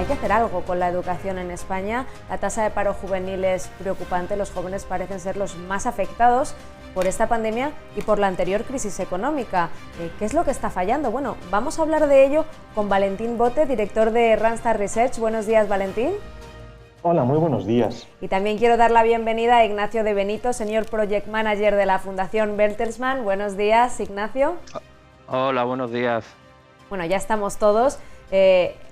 hay que hacer algo con la educación en España. La tasa de paro juvenil es preocupante, los jóvenes parecen ser los más afectados por esta pandemia y por la anterior crisis económica. ¿Qué es lo que está fallando? Bueno, vamos a hablar de ello con Valentín Bote, director de Randstad Research. Buenos días, Valentín. Hola, muy buenos días. Y también quiero dar la bienvenida a Ignacio de Benito, Senior Project Manager de la Fundación Bertelsmann. Buenos días, Ignacio. Hola, buenos días. Bueno, ya estamos todos.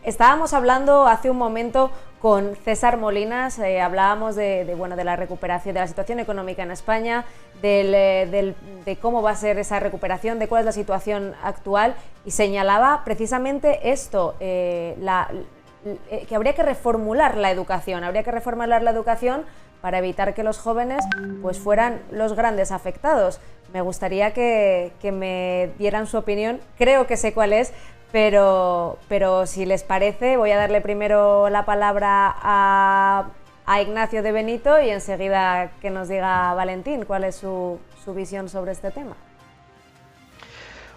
Estábamos hablando hace un momento con César Molinas, hablábamos de la recuperación, de la situación económica en España, de cómo va a ser esa recuperación, de cuál es la situación actual, y señalaba precisamente esto, que habría que reformular la educación, para evitar que los jóvenes pues fueran los grandes afectados. Me gustaría que me dieran su opinión, creo que sé cuál es, pero si les parece voy a darle primero la palabra a Ignacio de Benito y enseguida que nos diga Valentín cuál es su visión sobre este tema.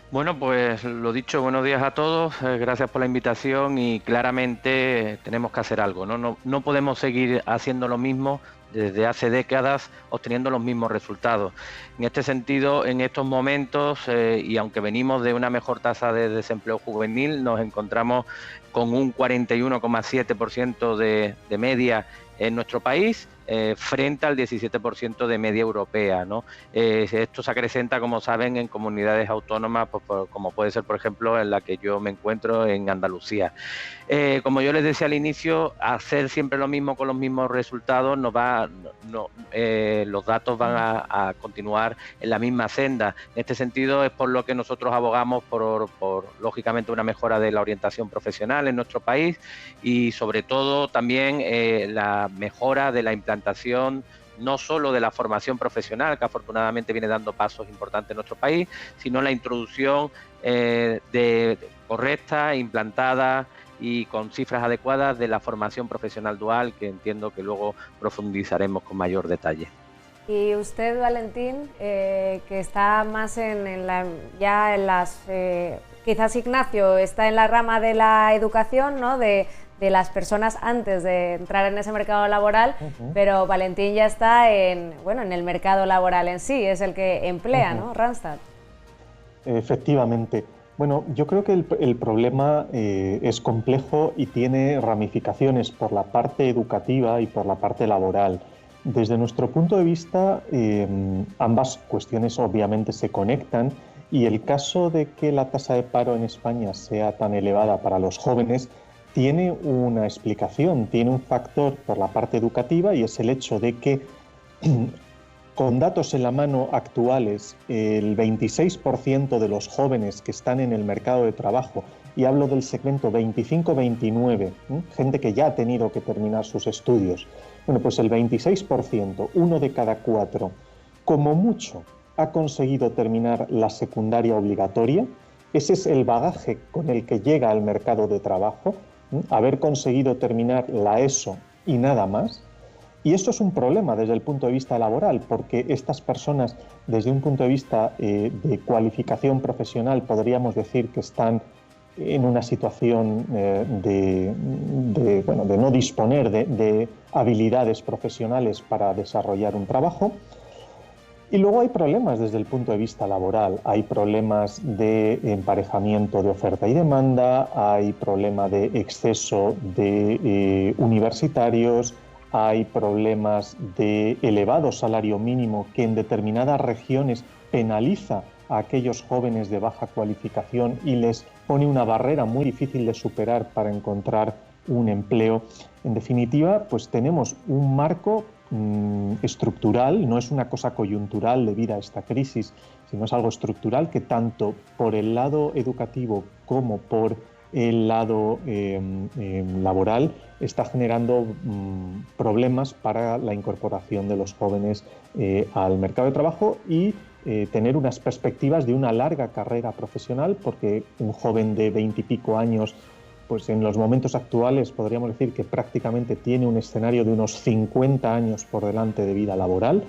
Bueno, pues lo dicho, buenos días a todos, gracias por la invitación y claramente tenemos que hacer algo, ¿no? No podemos seguir haciendo lo mismo desde hace décadas, obteniendo los mismos resultados. En este sentido, en estos momentos, y aunque venimos de una mejor tasa de desempleo juvenil, nos encontramos con un 41,7% de media en nuestro país, frente al 17% de media europea, ¿no? Esto se acrecenta, como saben, en comunidades autónomas, pues, como puede ser, por ejemplo, en la que yo me encuentro, en Andalucía. Como yo les decía al inicio, hacer siempre lo mismo con los mismos resultados los datos van a continuar en la misma senda. En este sentido es por lo que nosotros abogamos por lógicamente una mejora de la orientación profesional en nuestro país y sobre todo también la mejora de la implantación no solo de la formación profesional, que afortunadamente viene dando pasos importantes en nuestro país, sino la introducción correcta, implantada y con cifras adecuadas de la formación profesional dual, que entiendo que luego profundizaremos con mayor detalle. Y usted, Valentín, que está más quizás Ignacio está en la rama de la educación, ¿no? de las personas antes de entrar en ese mercado laboral, pero Valentín ya está en el mercado laboral en sí, es el que emplea, ¿no? Randstad. Efectivamente. Bueno, yo creo que el problema es complejo y tiene ramificaciones por la parte educativa y por la parte laboral. Desde nuestro punto de vista, ambas cuestiones obviamente se conectan y el caso de que la tasa de paro en España sea tan elevada para los jóvenes tiene una explicación, tiene un factor por la parte educativa y es el hecho de que con datos en la mano actuales, el 26% de los jóvenes que están en el mercado de trabajo, y hablo del segmento 25-29, gente que ya ha tenido que terminar sus estudios, bueno, pues el 26%, uno de cada cuatro, como mucho, ha conseguido terminar la secundaria obligatoria. Ese es el bagaje con el que llega al mercado de trabajo, haber conseguido terminar la ESO y nada más. Y esto es un problema desde el punto de vista laboral, porque estas personas, desde un punto de vista de cualificación profesional, podríamos decir que están en una situación de no disponer de habilidades profesionales para desarrollar un trabajo. Y luego hay problemas desde el punto de vista laboral, hay problemas de emparejamiento de oferta y demanda, hay problema de exceso de universitarios, hay problemas de elevado salario mínimo que en determinadas regiones penaliza a aquellos jóvenes de baja cualificación y les pone una barrera muy difícil de superar para encontrar un empleo. En definitiva, pues tenemos un marco estructural, no es una cosa coyuntural debido a esta crisis, sino es algo estructural que tanto por el lado educativo como por el lado laboral está generando problemas para la incorporación de los jóvenes al mercado de trabajo y tener unas perspectivas de una larga carrera profesional, porque un joven de 20 y pico años, pues en los momentos actuales podríamos decir que prácticamente tiene un escenario de unos 50 años por delante de vida laboral,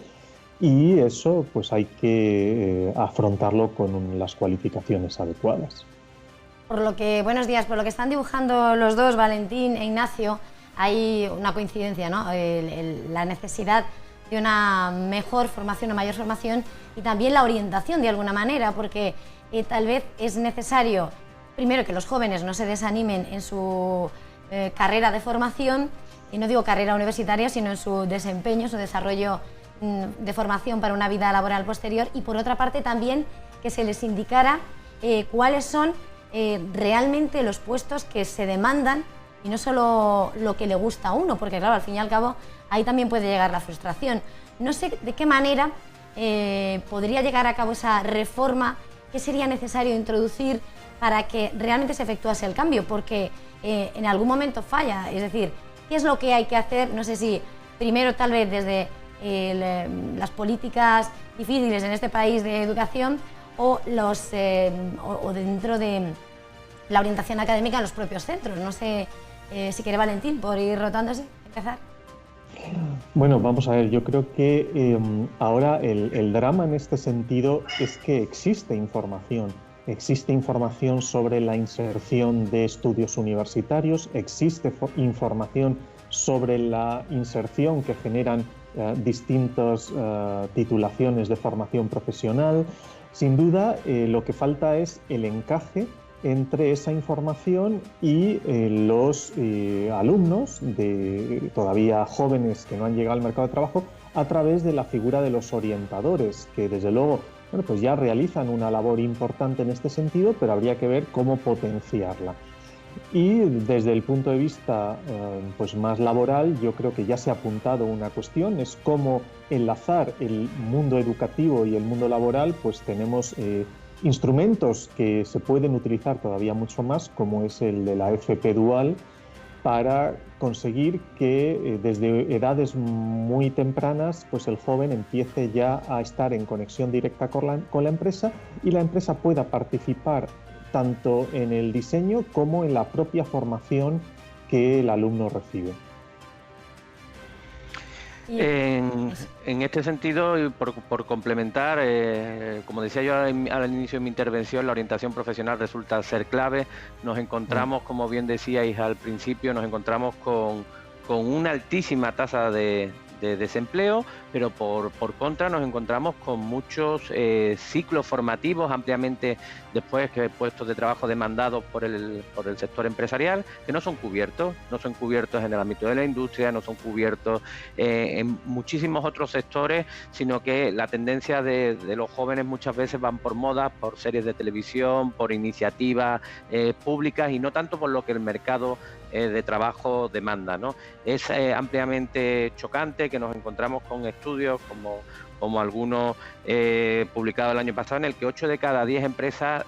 y eso pues hay que afrontarlo con las cualificaciones adecuadas. Buenos días, por lo que están dibujando los dos, Valentín e Ignacio, hay una coincidencia, ¿no? La necesidad de una mejor formación o mayor formación y también la orientación de alguna manera, porque tal vez es necesario, primero, que los jóvenes no se desanimen en su carrera de formación, y no digo carrera universitaria, sino en su desempeño, su desarrollo de formación para una vida laboral posterior, y por otra parte también que se les indicara cuáles son realmente los puestos que se demandan y no solo lo que le gusta a uno, porque claro, al fin y al cabo ahí también puede llegar la frustración. No sé de qué manera podría llegar a cabo esa reforma, qué sería necesario introducir para que realmente se efectuase el cambio, porque en algún momento falla, es decir, ¿qué es lo que hay que hacer? No sé si primero tal vez desde las políticas difíciles en este país de educación o dentro de la orientación académica en los propios centros. No sé si quiere Valentín, por ir rotándose, empezar. Bueno, vamos a ver, yo creo que ahora el drama en este sentido es que existe información sobre la inserción de estudios universitarios, existe información sobre la inserción que generan distintas titulaciones de formación profesional. Sin duda, lo que falta es el encaje entre esa información y los alumnos todavía jóvenes que no han llegado al mercado de trabajo a través de la figura de los orientadores, que desde luego pues ya realizan una labor importante en este sentido, pero habría que ver cómo potenciarla. Y desde el punto de vista pues más laboral, yo creo que ya se ha apuntado una cuestión, es cómo enlazar el mundo educativo y el mundo laboral. Pues tenemos instrumentos que se pueden utilizar todavía mucho más, como es el de la FP Dual, para conseguir que desde edades muy tempranas pues el joven empiece ya a estar en conexión directa con la empresa, y la empresa pueda participar tanto en el diseño como en la propia formación que el alumno recibe. En este sentido, y por complementar, como decía yo al inicio de mi intervención, la orientación profesional resulta ser clave. Nos encontramos, como bien decíais al principio, nos encontramos con una altísima tasa de desempleo, pero por contra nos encontramos con muchos ciclos formativos ampliamente después que puestos de trabajo demandados por el sector empresarial, que no son cubiertos en el ámbito de la industria, no son cubiertos en muchísimos otros sectores, sino que la tendencia de los jóvenes muchas veces van por moda, por series de televisión, por iniciativas públicas, y no tanto por lo que el mercado de trabajo demanda, ¿no? Es ampliamente chocante que nos encontramos con estudios como algunos publicados el año pasado, en el que 8 de cada 10 empresas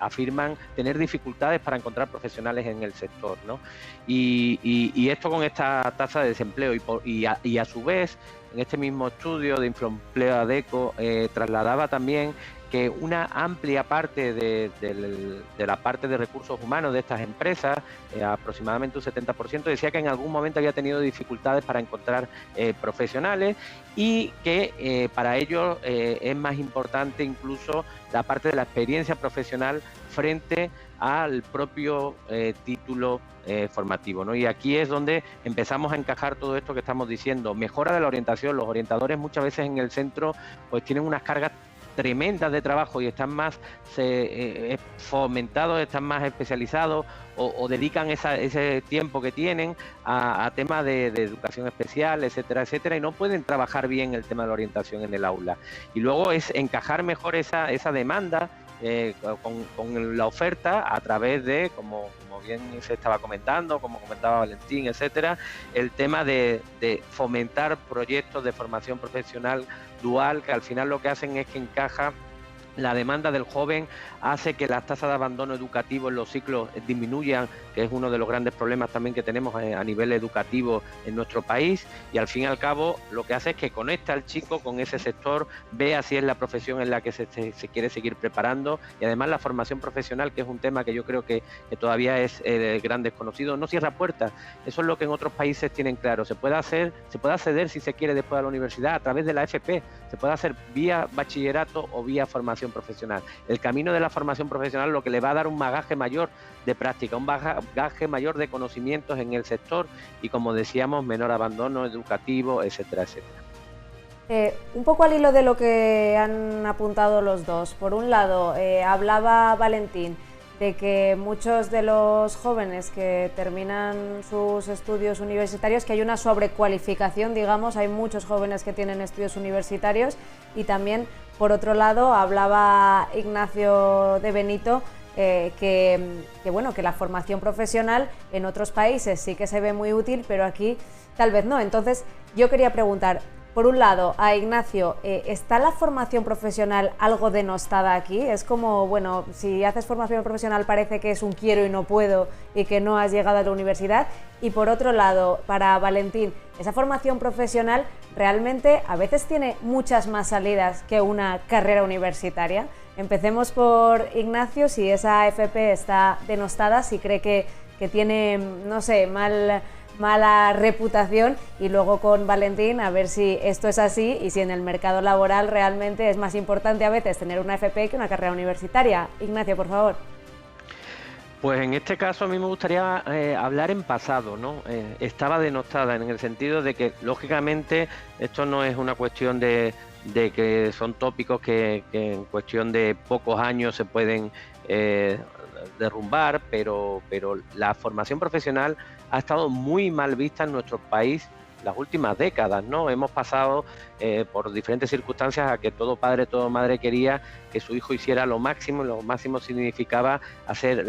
afirman tener dificultades para encontrar profesionales en el sector, ¿no? Y esto con esta tasa de desempleo, y a su vez, en este mismo estudio de Infoempleo ADECO trasladaba también que una amplia parte de la parte de recursos humanos de estas empresas, aproximadamente un 70%, decía que en algún momento había tenido dificultades para encontrar profesionales, y que para ellos es más importante incluso la parte de la experiencia profesional frente al propio título formativo, ¿no? Y aquí es donde empezamos a encajar todo esto que estamos diciendo. Mejora de la orientación. Los orientadores muchas veces en el centro pues tienen unas cargas tremendas de trabajo y están más fomentados, están más especializados o dedican ese tiempo que tienen a temas de educación especial, etcétera, etcétera, y no pueden trabajar bien el tema de la orientación en el aula. Y luego es encajar mejor esa demanda con la oferta a través de, como bien se estaba comentando, como comentaba Valentín, etcétera, el tema de fomentar proyectos de formación profesional dual, que al final lo que hacen es que encaja la demanda del joven, hace que las tasas de abandono educativo en los ciclos disminuyan, que es uno de los grandes problemas también que tenemos a nivel educativo en nuestro país, y al fin y al cabo lo que hace es que conecta al chico con ese sector, vea si es la profesión en la que se quiere seguir preparando, y además la formación profesional, que es un tema que yo creo que todavía es gran desconocido, no cierra puertas. Eso es lo que en otros países tienen claro. Se puede acceder si se quiere después a la universidad a través de la FP, se puede hacer vía bachillerato o vía formación formación profesional. El camino de la formación profesional lo que le va a dar un bagaje mayor de práctica, un bagaje mayor de conocimientos en el sector y, como decíamos, menor abandono educativo, etcétera, etcétera. Un poco al hilo de lo que han apuntado los dos. Por un lado, hablaba Valentín de que muchos de los jóvenes que terminan sus estudios universitarios, que hay una sobrecualificación, digamos, hay muchos jóvenes que tienen estudios universitarios, y también, por otro lado, hablaba Ignacio de Benito que la formación profesional en otros países sí que se ve muy útil, pero aquí tal vez no. Entonces, yo quería preguntar, por un lado, a Ignacio, ¿está la formación profesional algo denostada aquí? Es como, bueno, si haces formación profesional parece que es un quiero y no puedo y que no has llegado a la universidad. Y por otro lado, para Valentín, ¿esa formación profesional realmente a veces tiene muchas más salidas que una carrera universitaria? Empecemos por Ignacio, si esa FP está denostada, si cree que tiene, no sé, mala reputación, y luego con Valentín a ver si esto es así y si en el mercado laboral realmente es más importante a veces tener una FP que una carrera universitaria. Ignacio, por favor. Pues en este caso a mí me gustaría hablar en pasado, ¿no? Estaba denostada en el sentido de que, lógicamente, esto no es una cuestión de que son tópicos que en cuestión de pocos años se pueden derrumbar, pero la formación profesional ha estado muy mal vista en nuestro país las últimas décadas, ¿no? Hemos pasado por diferentes circunstancias a que todo padre, toda madre quería que su hijo hiciera lo máximo, y lo máximo significaba hacer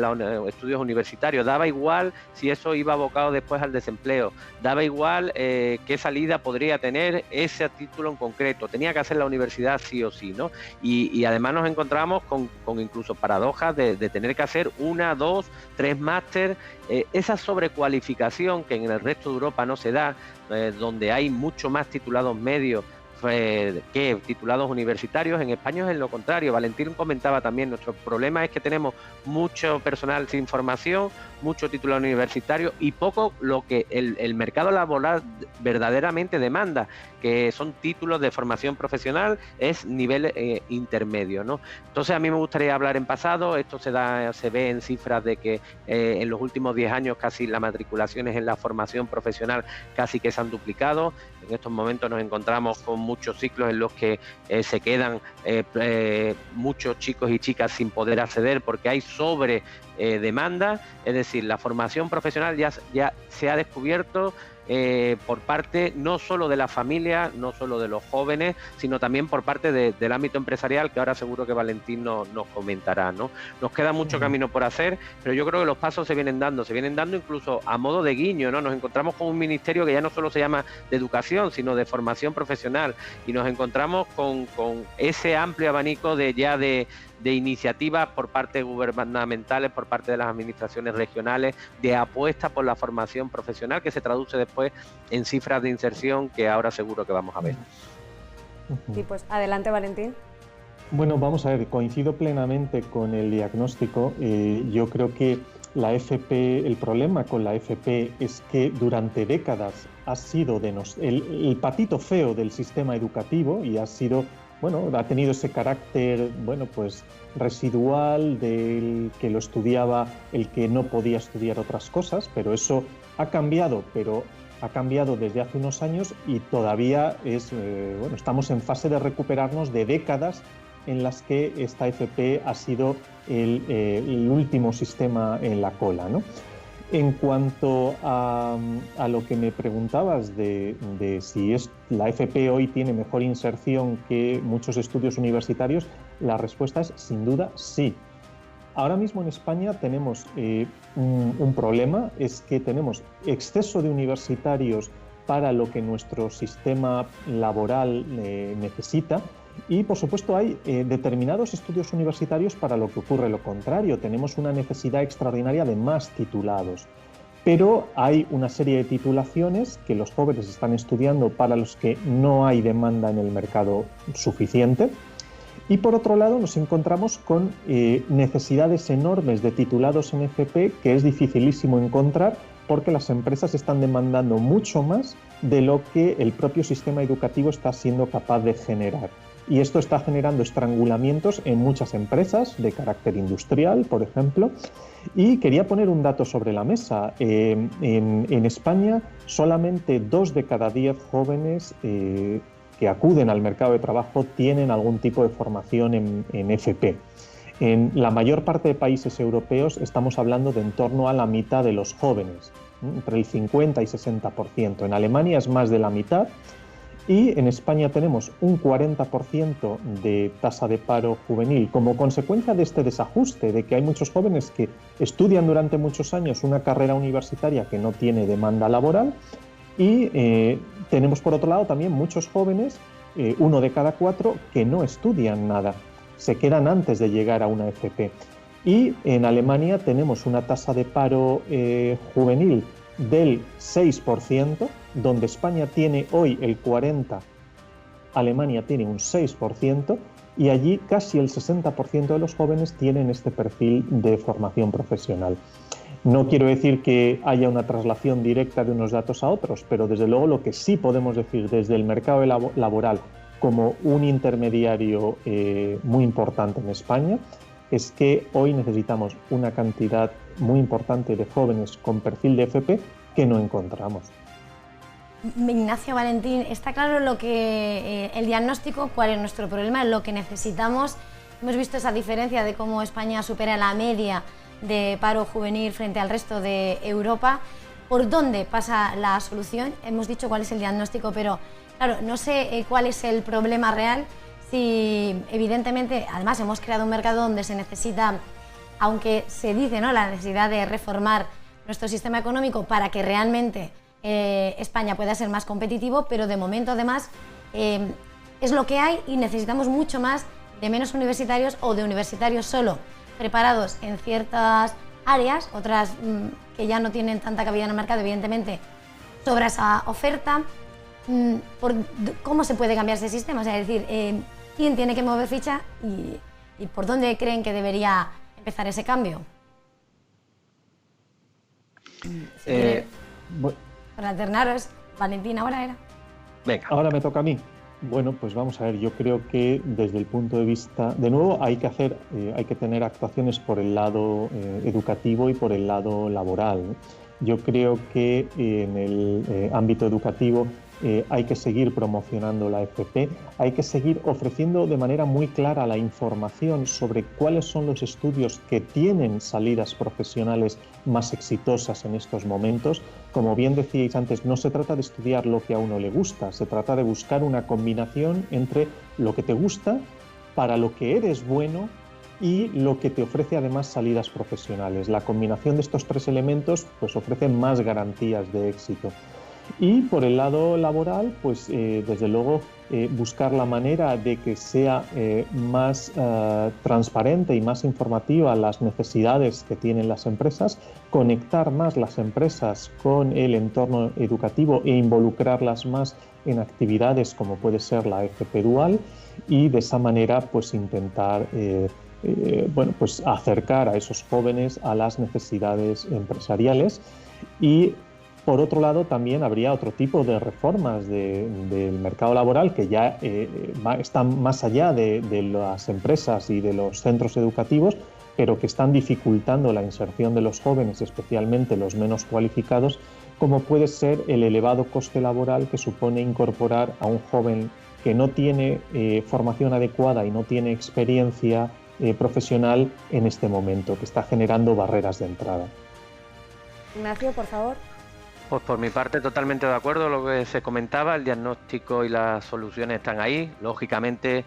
estudios universitarios. Daba igual si eso iba abocado después al desempleo, daba igual qué salida podría tener ese título en concreto, tenía que hacer la universidad sí o sí, ¿no? Y además nos encontramos con incluso paradojas de tener que hacer 1, 2, 3 máster, esa sobrecualificación que en el resto de Europa no se da, donde hay mucho más titulados medios que titulados universitarios. En España es lo contrario. Valentín comentaba también, nuestro problema es que tenemos mucho personal sin formación, mucho titulado universitario y poco lo que el mercado laboral verdaderamente demanda, que son títulos de formación profesional, es nivel intermedio, ¿no? Entonces a mí me gustaría hablar en pasado. Esto se ve en cifras de que en los últimos 10 años casi las matriculaciones en la formación profesional casi que se han duplicado. En estos momentos nos encontramos con muchos ciclos en los que se quedan muchos chicos y chicas sin poder acceder porque hay sobre demanda. Es decir, la formación profesional ya se ha descubierto por parte no solo de la familia, no solo de los jóvenes, sino también por parte del ámbito empresarial, que ahora seguro que Valentín nos comentará, ¿no? Nos queda mucho camino por hacer, pero yo creo que los pasos se vienen dando incluso a modo de guiño, ¿no? Nos encontramos con un ministerio que ya no solo se llama de educación, sino de formación profesional, y nos encontramos con ese amplio abanico de iniciativas por parte gubernamentales, por parte de las administraciones regionales, de apuesta por la formación profesional, que se traduce después en cifras de inserción que ahora seguro que vamos a ver. Sí, pues adelante, Valentín. Bueno, vamos a ver, coincido plenamente con el diagnóstico. Yo creo que la FP, el problema con la FP es que durante décadas ha sido el patito feo del sistema educativo y ha tenido ese carácter, pues residual del que lo estudiaba el que no podía estudiar otras cosas, pero eso ha cambiado, desde hace unos años y todavía estamos en fase de recuperarnos de décadas en las que esta FP ha sido el último sistema en la cola, ¿no? En cuanto a lo que me preguntabas de si la FP hoy tiene mejor inserción que muchos estudios universitarios, la respuesta es sin duda sí. Ahora mismo en España tenemos un problema, es que tenemos exceso de universitarios para lo que nuestro sistema laboral necesita. Y, por supuesto, hay determinados estudios universitarios para lo que ocurre lo contrario. Tenemos una necesidad extraordinaria de más titulados. Pero hay una serie de titulaciones que los jóvenes están estudiando para los que no hay demanda en el mercado suficiente. Y, por otro lado, nos encontramos con necesidades enormes de titulados en FP que es dificilísimo encontrar porque las empresas están demandando mucho más de lo que el propio sistema educativo está siendo capaz de generar. Y esto está generando estrangulamientos en muchas empresas de carácter industrial, por ejemplo. Y quería poner un dato sobre la mesa. En España, solamente 2 de cada 10 jóvenes que acuden al mercado de trabajo tienen algún tipo de formación en FP. En la mayor parte de países europeos estamos hablando de en torno a la mitad de los jóvenes, entre el 50 y 60%. En Alemania es más de la mitad. Y en España tenemos un 40% de tasa de paro juvenil como consecuencia de este desajuste, de que hay muchos jóvenes que estudian durante muchos años una carrera universitaria que no tiene demanda laboral y tenemos por otro lado también muchos jóvenes, 1 de cada 4, que no estudian nada, se quedan antes de llegar a una FP. Y en Alemania tenemos una tasa de paro juvenil del 6%, donde España tiene hoy el 40%, Alemania tiene un 6%, y allí casi el 60% de los jóvenes tienen este perfil de formación profesional. No quiero decir que haya una traslación directa de unos datos a otros, pero desde luego lo que sí podemos decir desde el mercado laboral como un intermediario muy importante en España es que hoy necesitamos una cantidad muy importante de jóvenes con perfil de FP que no encontramos. Ignacio, Valentín, está claro lo que el diagnóstico, cuál es nuestro problema, lo que necesitamos. Hemos visto esa diferencia de cómo España supera la media de paro juvenil frente al resto de Europa. ¿Por dónde pasa la solución? Hemos dicho cuál es el diagnóstico, pero claro, no sé cuál es el problema real. Si evidentemente, además hemos creado un mercado donde se necesita, aunque se dice, ¿no?, la necesidad de reformar nuestro sistema económico para que realmente España pueda ser más competitivo, pero de momento además es lo que hay y necesitamos mucho más de menos universitarios o de universitarios solo preparados en ciertas áreas, otras que ya no tienen tanta cabida en el mercado, evidentemente sobra esa oferta. ¿Cómo se puede cambiar ese sistema? O sea, es decir, ¿quién tiene que mover ficha y por dónde creen que debería empezar ese cambio? Para alternaros, Valentín, ahora era. Venga. Ahora me toca a mí. Bueno, pues vamos a ver, yo creo que desde el punto de vista, de nuevo, hay que tener actuaciones por el lado educativo y por el lado laboral, ¿no? Yo creo que en el ámbito educativo hay que seguir promocionando la FP, hay que seguir ofreciendo de manera muy clara la información sobre cuáles son los estudios que tienen salidas profesionales más exitosas en estos momentos. Como bien decíais antes, no se trata de estudiar lo que a uno le gusta, se trata de buscar una combinación entre lo que te gusta, para lo que eres bueno y lo que te ofrece además salidas profesionales. La combinación de estos 3 elementos pues ofrece más garantías de éxito. Y por el lado laboral, pues desde luego buscar la manera de que sea más transparente y más informativa las necesidades que tienen las empresas, conectar más las empresas con el entorno educativo e involucrarlas más en actividades como puede ser la FP Dual y de esa manera pues intentar bueno, pues acercar a esos jóvenes a las necesidades empresariales. Y por otro lado, también habría otro tipo de reformas del mercado laboral que ya están más allá de las empresas y de los centros educativos, pero que están dificultando la inserción de los jóvenes, especialmente los menos cualificados, como puede ser el elevado coste laboral que supone incorporar a un joven que no tiene formación adecuada y no tiene experiencia profesional en este momento, que está generando barreras de entrada. Ignacio, por favor. Pues por mi parte totalmente de acuerdo con lo que se comentaba, el diagnóstico y las soluciones están ahí. Lógicamente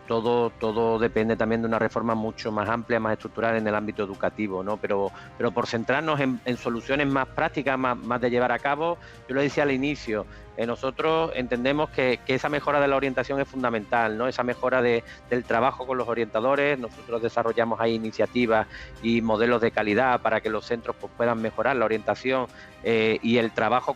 todo depende también de una reforma mucho más amplia, más estructural en el ámbito educativo, ¿no? Pero por centrarnos en soluciones más prácticas, más de llevar a cabo, yo lo decía al inicio, nosotros entendemos que esa mejora de la orientación es fundamental, ¿no? Esa mejora del trabajo con los orientadores. Nosotros desarrollamos ahí iniciativas y modelos de calidad para que los centros pues, puedan mejorar la orientación y el trabajo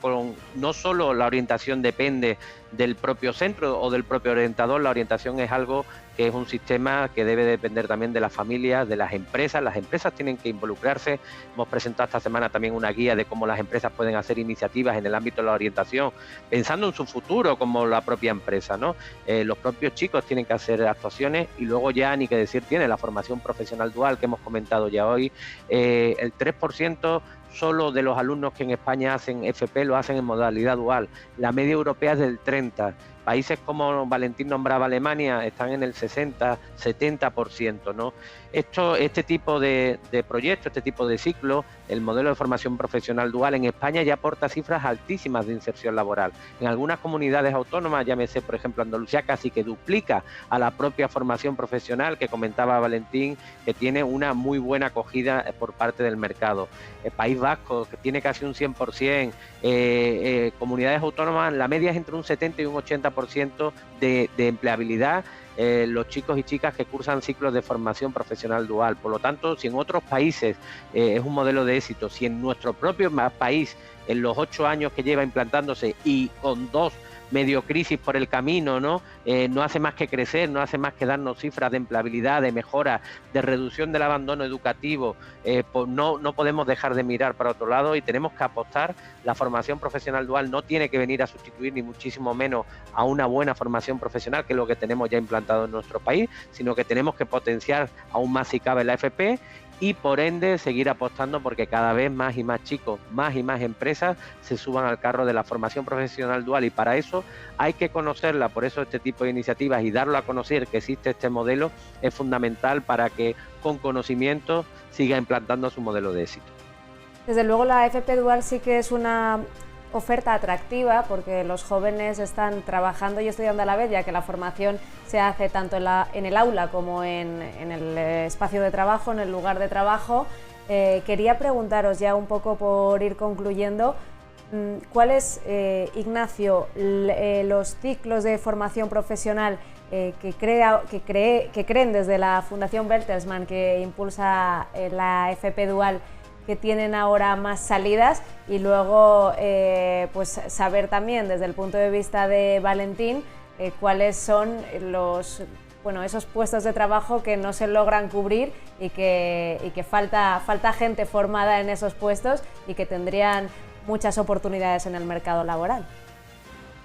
no solo la orientación depende del propio centro o del propio orientador, la orientación es es algo que es un sistema que debe depender también de las familias, de las empresas. Las empresas tienen que involucrarse. Hemos presentado esta semana también una guía de cómo las empresas pueden hacer iniciativas en el ámbito de la orientación, pensando en su futuro como la propia empresa, ¿no? Los propios chicos tienen que hacer actuaciones y luego ya, ni que decir, tiene la formación profesional dual que hemos comentado ya hoy. El 3% solo de los alumnos que en España hacen FP lo hacen en modalidad dual. La media europea es del 30%. Países como Valentín nombraba Alemania están en el 60-70%, ¿no? Este tipo de proyectos, este tipo de ciclos, el modelo de formación profesional dual en España ya aporta cifras altísimas de inserción laboral. En algunas comunidades autónomas, llámese por ejemplo Andalucía, casi que duplica a la propia formación profesional que comentaba Valentín, que tiene una muy buena acogida por parte del mercado. El País Vasco, que tiene casi un 100%, comunidades autónomas, la media es entre un 70 y un 80% de empleabilidad. Los chicos y chicas que cursan ciclos de formación profesional dual. Por lo tanto, si en otros países es un modelo de éxito, si en nuestro propio país, en los 8 años que lleva implantándose y con 2 medio crisis por el camino, ¿no? No hace más que crecer, no hace más que darnos cifras de empleabilidad, de mejora, de reducción del abandono educativo. No podemos dejar de mirar para otro lado y tenemos que apostar. La formación profesional dual no tiene que venir a sustituir ni muchísimo menos a una buena formación profesional, que es lo que tenemos ya implantado en nuestro país, sino que tenemos que potenciar aún más si cabe la FP y por ende seguir apostando porque cada vez más y más chicos, más y más empresas se suban al carro de la formación profesional dual, y para eso hay que conocerla. Por eso este tipo de iniciativas y darlo a conocer que existe este modelo es fundamental para que con conocimiento siga implantando su modelo de éxito. Desde luego la FP dual sí que es una oferta atractiva porque los jóvenes están trabajando y estudiando a la vez, ya que la formación se hace tanto en el aula como en el espacio de trabajo, en el lugar de trabajo. Quería preguntaros ya un poco por ir concluyendo, ¿cuáles, Ignacio, los ciclos de formación profesional que creen desde la Fundación Bertelsmann, que impulsa la FP dual, que tienen ahora más salidas? Y luego pues saber también desde el punto de vista de Valentín cuáles son esos puestos de trabajo que no se logran cubrir y que falta gente formada en esos puestos y que tendrían muchas oportunidades en el mercado laboral.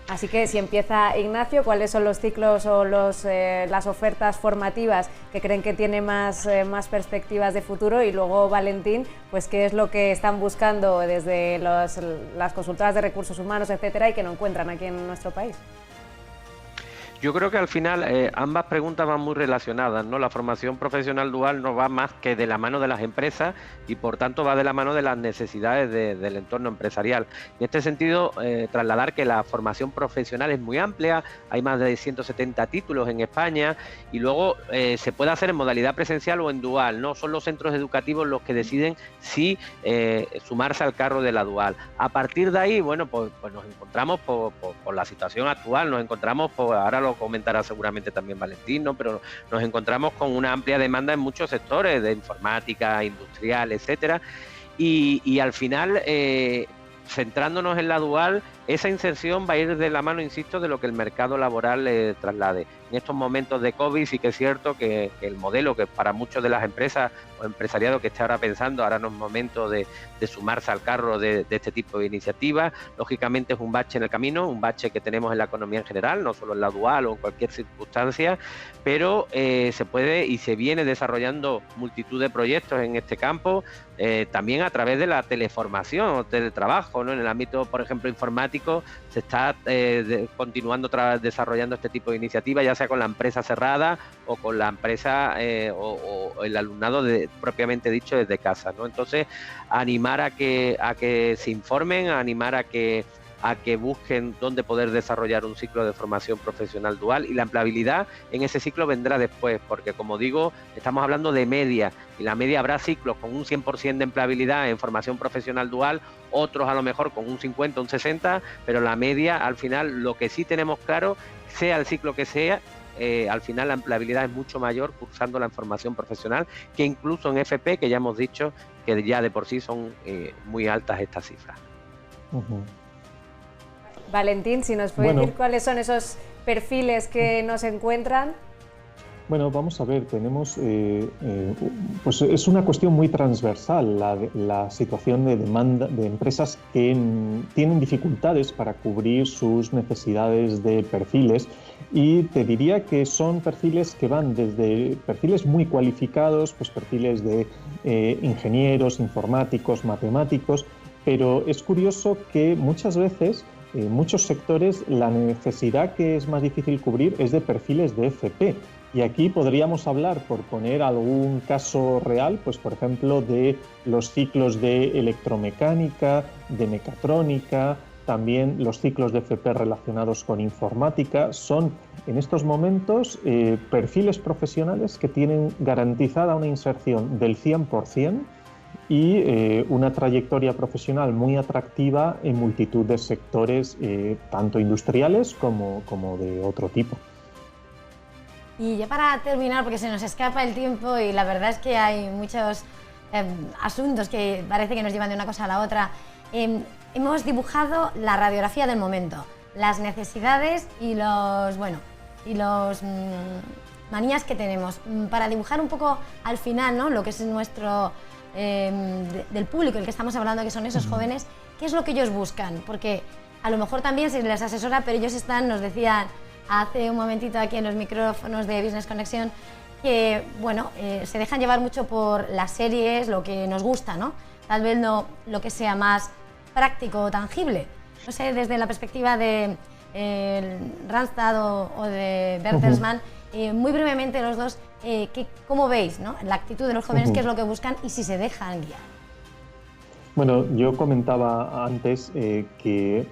Así que si empieza Ignacio, ¿cuáles son los ciclos o las ofertas formativas que creen que tienen más perspectivas de futuro? Y luego Valentín, pues qué es lo que están buscando desde las consultoras de recursos humanos, etcétera, y que no encuentran aquí en nuestro país. Yo creo que al final ambas preguntas van muy relacionadas, ¿no? La formación profesional dual no va más que de la mano de las empresas y por tanto va de la mano de las necesidades del entorno empresarial. En este sentido, trasladar que la formación profesional es muy amplia, hay más de 170 títulos en España y luego se puede hacer en modalidad presencial o en dual, ¿no? Son los centros educativos los que deciden si sumarse al carro de la dual. A partir de ahí, bueno, pues nos encontramos por la situación actual, nos encontramos ahora lo comentará seguramente también Valentín, ¿no? Pero nos encontramos con una amplia demanda en muchos sectores de informática, industrial, etcétera, y al final centrándonos en la dual, esa inserción va a ir de la mano, insisto, de lo que el mercado laboral traslade. En estos momentos de COVID sí que es cierto que el modelo que para muchas de las empresas o empresariado que esté ahora pensando, ahora no es momento de sumarse al carro de este tipo de iniciativas, lógicamente es un bache en el camino, un bache que tenemos en la economía en general, no solo en la dual o en cualquier circunstancia, pero se puede y se viene desarrollando multitud de proyectos en este campo, también a través de la teleformación o teletrabajo, ¿no? En el ámbito, por ejemplo, informático, se está continuando desarrollando este tipo de iniciativas, ya sea con la empresa cerrada o con la empresa o el alumnado propiamente dicho desde casa, ¿no? Entonces, animar a que se informen, animar a que busquen dónde poder desarrollar un ciclo de formación profesional dual, y la empleabilidad en ese ciclo vendrá después, porque como digo, estamos hablando de media, y la media habrá ciclos con un 100% de empleabilidad en formación profesional dual, otros a lo mejor con un 50, un 60, pero la media, al final, lo que sí tenemos claro, sea el ciclo que sea, al final la empleabilidad es mucho mayor cursando la formación profesional que incluso en FP, que ya hemos dicho que ya de por sí son muy altas estas cifras. Valentín, si nos puede decir cuáles son esos perfiles que nos encuentran. Bueno, vamos a ver, tenemos, pues es una cuestión muy transversal la situación de demanda de empresas que tienen dificultades para cubrir sus necesidades de perfiles, y te diría que son perfiles que van desde perfiles muy cualificados, pues perfiles de ingenieros, informáticos, matemáticos, pero es curioso que muchas veces en muchos sectores la necesidad que es más difícil cubrir es de perfiles de FP. Y aquí podríamos hablar, por poner algún caso real, pues por ejemplo de los ciclos de electromecánica, de mecatrónica, también los ciclos de FP relacionados con informática. Son en estos momentos perfiles profesionales que tienen garantizada una inserción del 100% y una trayectoria profesional muy atractiva en multitud de sectores, tanto industriales como de otro tipo. Y ya para terminar, porque se nos escapa el tiempo y la verdad es que hay muchos asuntos que parece que nos llevan de una cosa a la otra, hemos dibujado la radiografía del momento, las necesidades y los manías que tenemos, para dibujar un poco al final, ¿no?, lo que es nuestro del público, el que estamos hablando, que son esos jóvenes, qué es lo que ellos buscan, porque a lo mejor también se les asesora, pero ellos están, nos decían hace un momentito aquí en los micrófonos de Business Connection, que bueno, se dejan llevar mucho por las series, lo que nos gusta, ¿no? Tal vez no lo que sea más práctico o tangible. No sé, desde la perspectiva de Randstad o de Bertelsmann, muy brevemente los dos, ¿cómo veis, ¿no?, la actitud de los jóvenes, qué es lo que buscan y si se dejan guiar? Bueno, yo comentaba antes que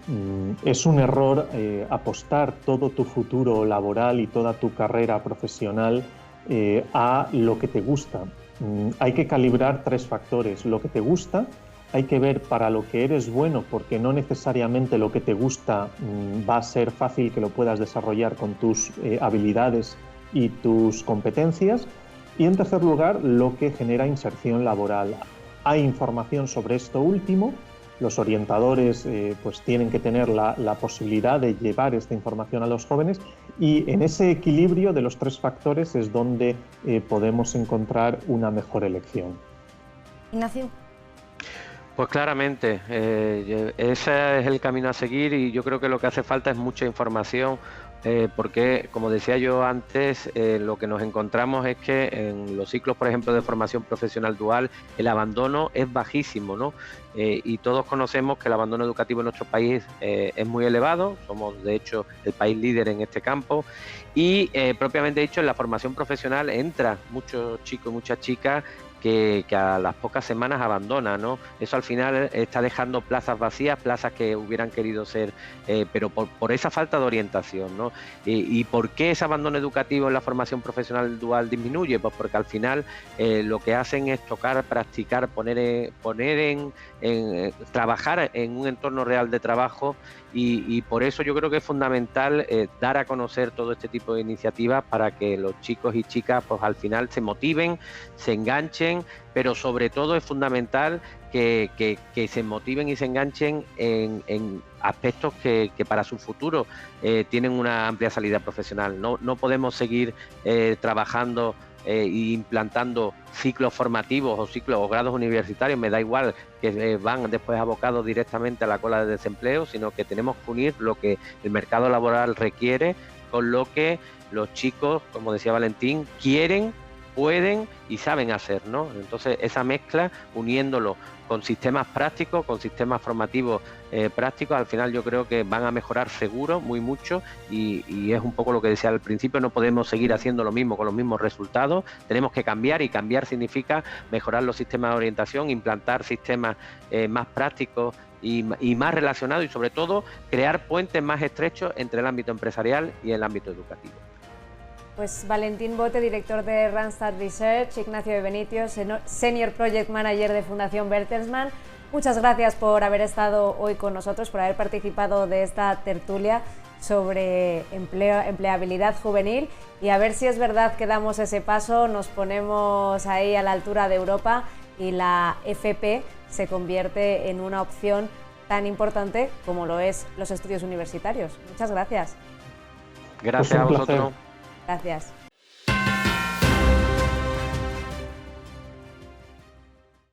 es un error apostar todo tu futuro laboral y toda tu carrera profesional a lo que te gusta. Hay que calibrar 3 factores. Lo que te gusta, hay que ver para lo que eres bueno, porque no necesariamente lo que te gusta va a ser fácil que lo puedas desarrollar con tus habilidades y tus competencias. Y en tercer lugar, lo que genera inserción laboral. Hay información sobre esto último, los orientadores pues tienen que tener la posibilidad de llevar esta información a los jóvenes, y en ese equilibrio de los 3 factores es donde podemos encontrar una mejor elección. Ignacio. Pues claramente, ese es el camino a seguir, y yo creo que lo que hace falta es mucha información. Porque, como decía yo antes, lo que nos encontramos es que en los ciclos, por ejemplo, de formación profesional dual, el abandono es bajísimo, ¿no? Y todos conocemos que el abandono educativo en nuestro país es muy elevado, somos de hecho el país líder en este campo, y propiamente dicho, en la formación profesional entra muchos chicos y muchas chicas que a las pocas semanas abandona, ¿no? Eso al final está dejando plazas vacías, plazas que hubieran querido ser, pero por esa falta de orientación, ¿no? ¿Y por qué ese abandono educativo en la formación profesional dual disminuye? Pues porque al final lo que hacen es tocar, practicar, trabajar en un entorno real de trabajo, y por eso yo creo que es fundamental dar a conocer todo este tipo de iniciativas para que los chicos y chicas pues al final se motiven, se enganchen, pero sobre todo es fundamental que se motiven y se enganchen en aspectos que para su futuro tienen una amplia salida profesional. No podemos seguir trabajando e implantando ciclos formativos o ciclos o grados universitarios, me da igual, que van después abocados directamente a la cola de desempleo, sino que tenemos que unir lo que el mercado laboral requiere con lo que los chicos, como decía Valentín, quieren, pueden y saben hacer, ¿no? Entonces esa mezcla, uniéndolo con sistemas prácticos, con sistemas formativos prácticos, al final yo creo que van a mejorar seguro, muy mucho, y es un poco lo que decía al principio, no podemos seguir haciendo lo mismo con los mismos resultados, tenemos que cambiar, y cambiar significa mejorar los sistemas de orientación, implantar sistemas más prácticos y más relacionados, y sobre todo crear puentes más estrechos entre el ámbito empresarial y el ámbito educativo. Pues Valentín Bote, director de Randstad Research, Ignacio de Benitio, Senior Project Manager de Fundación Bertelsmann, muchas gracias por haber estado hoy con nosotros, por haber participado de esta tertulia sobre empleabilidad juvenil, y a ver si es verdad que damos ese paso, nos ponemos ahí a la altura de Europa y la FP se convierte en una opción tan importante como lo es los estudios universitarios. Muchas gracias. Gracias a vosotros. Gracias.